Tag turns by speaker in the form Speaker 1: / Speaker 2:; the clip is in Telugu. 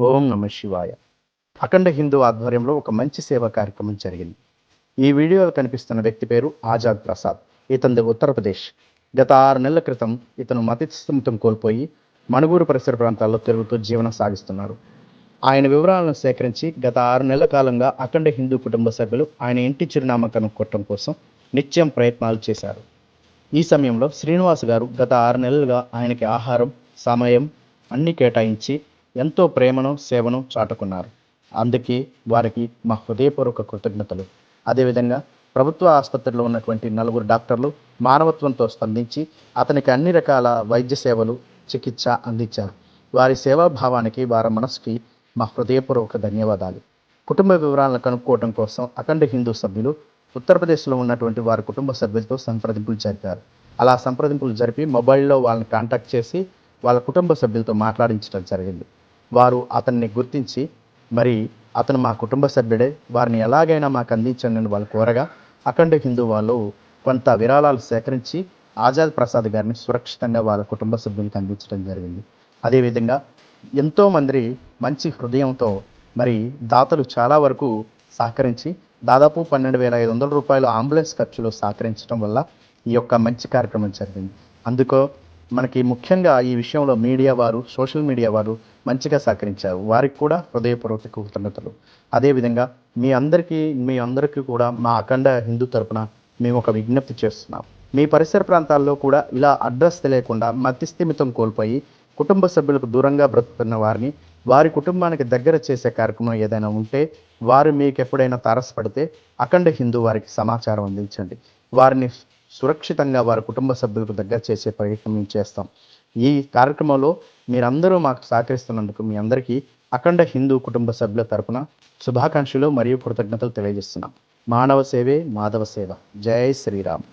Speaker 1: ఓం నమ శివాయ. అఖండ హిందూ ఆధ్వర్యంలో ఒక మంచి సేవా కార్యక్రమం జరిగింది. ఈ వీడియోలో కనిపిస్తున్న వ్యక్తి పేరు ఆజాద్ ప్రసాద్. ఇతనిది ఉత్తరప్రదేశ్. గత 6 నెలల క్రితం ఇతను మతిస్థిమితం కోల్పోయి మణుగూరు పరిసర ప్రాంతాల్లో తిరుగుతూ జీవనం సాగిస్తున్నారు. ఆయన వివరాలను సేకరించి గత 6 నెలల కాలంగా అఖండ హిందూ కుటుంబ సభ్యులు ఆయన ఇంటి చిరునామా కనుక్కోవటం కోసం నిత్యం ప్రయత్నాలు చేశారు. ఈ సమయంలో శ్రీనివాస్ గారు గత 6 నెలలుగా ఆయనకి ఆహారం, సమయం అన్నీ కేటాయించి ఎంతో ప్రేమను, సేవను చాటుకున్నారు. అందుకే వారికి మా హృదయపూర్వక కృతజ్ఞతలు. అదేవిధంగా ప్రభుత్వ ఆసుపత్రిలో ఉన్నటువంటి 4 డాక్టర్లు మానవత్వంతో స్పందించి అతనికి అన్ని రకాల వైద్య సేవలు, చికిత్స అందించారు. వారి సేవాభావానికి, వారి మనసుకి మా హృదయపూర్వక ధన్యవాదాలు. కుటుంబ వివరాలను కనుక్కోవడం కోసం అఖండ హిందూ సభ్యులు ఉత్తరప్రదేశ్లో ఉన్నటువంటి వారి కుటుంబ సభ్యులతో సంప్రదింపులు జరిపారు. అలా సంప్రదింపులు జరిపి మొబైల్లో వాళ్ళని కాంటాక్ట్ చేసి వాళ్ళ కుటుంబ సభ్యులతో మాట్లాడించడం జరిగింది. వారు అతన్ని గుర్తించి మరి అతను మా కుటుంబ సభ్యుడే, వారిని ఎలాగైనా మాకు అందించండి అని వాళ్ళు కోరగా అఖండ హిందూ వాళ్ళు కొంత విరాళాలు సేకరించి ఆజాద్ ప్రసాద్ గారిని సురక్షితంగా వాళ్ళ కుటుంబ సభ్యులకు అందించడం జరిగింది. అదేవిధంగా ఎంతోమంది మంచి హృదయంతో మరి దాతలు చాలా వరకు సహకరించి దాదాపు 12,500 రూపాయలు అంబులెన్స్ ఖర్చులు సహకరించడం వల్ల ఈ యొక్క మంచి కార్యక్రమం జరిగింది. అందుకో మనకి ముఖ్యంగా ఈ విషయంలో మీడియా వారు, సోషల్ మీడియా వారు మంచిగా సహకరించారు. వారికి కూడా హృదయపూర్వక కృతజ్ఞతలు. అదేవిధంగా మీ అందరికీ కూడా మా అఖండ హిందూ తరపున మేము ఒక విజ్ఞప్తి చేస్తున్నాం. మీ పరిసర ప్రాంతాల్లో కూడా ఇలా అడ్రస్ తెలియకుండా మతిస్థిమితం కోల్పోయి కుటుంబ సభ్యులకు దూరంగా బ్రతుకుతున్న వారిని వారి కుటుంబానికి దగ్గర చేసే కార్యక్రమం ఏదైనా ఉంటే వారు మీకు ఎప్పుడైనా తారసపడితే అఖండ హిందూ వారికి సమాచారం అందించండి. వారిని సురక్షితంగా వారి కుటుంబ సభ్యులకు దగ్గర చేసే ప్రయత్నం మేము చేస్తాం. ఈ కార్యక్రమంలో మీరందరూ మాకు సహకరిస్తున్నందుకు మీ అందరికీ అఖండ హిందూ కుటుంబ సభ్యుల తరపున శుభాకాంక్షలు మరియు కృతజ్ఞతలు తెలియజేస్తున్నాం. మానవ సేవే మాధవ సేవ. జై శ్రీరామ్.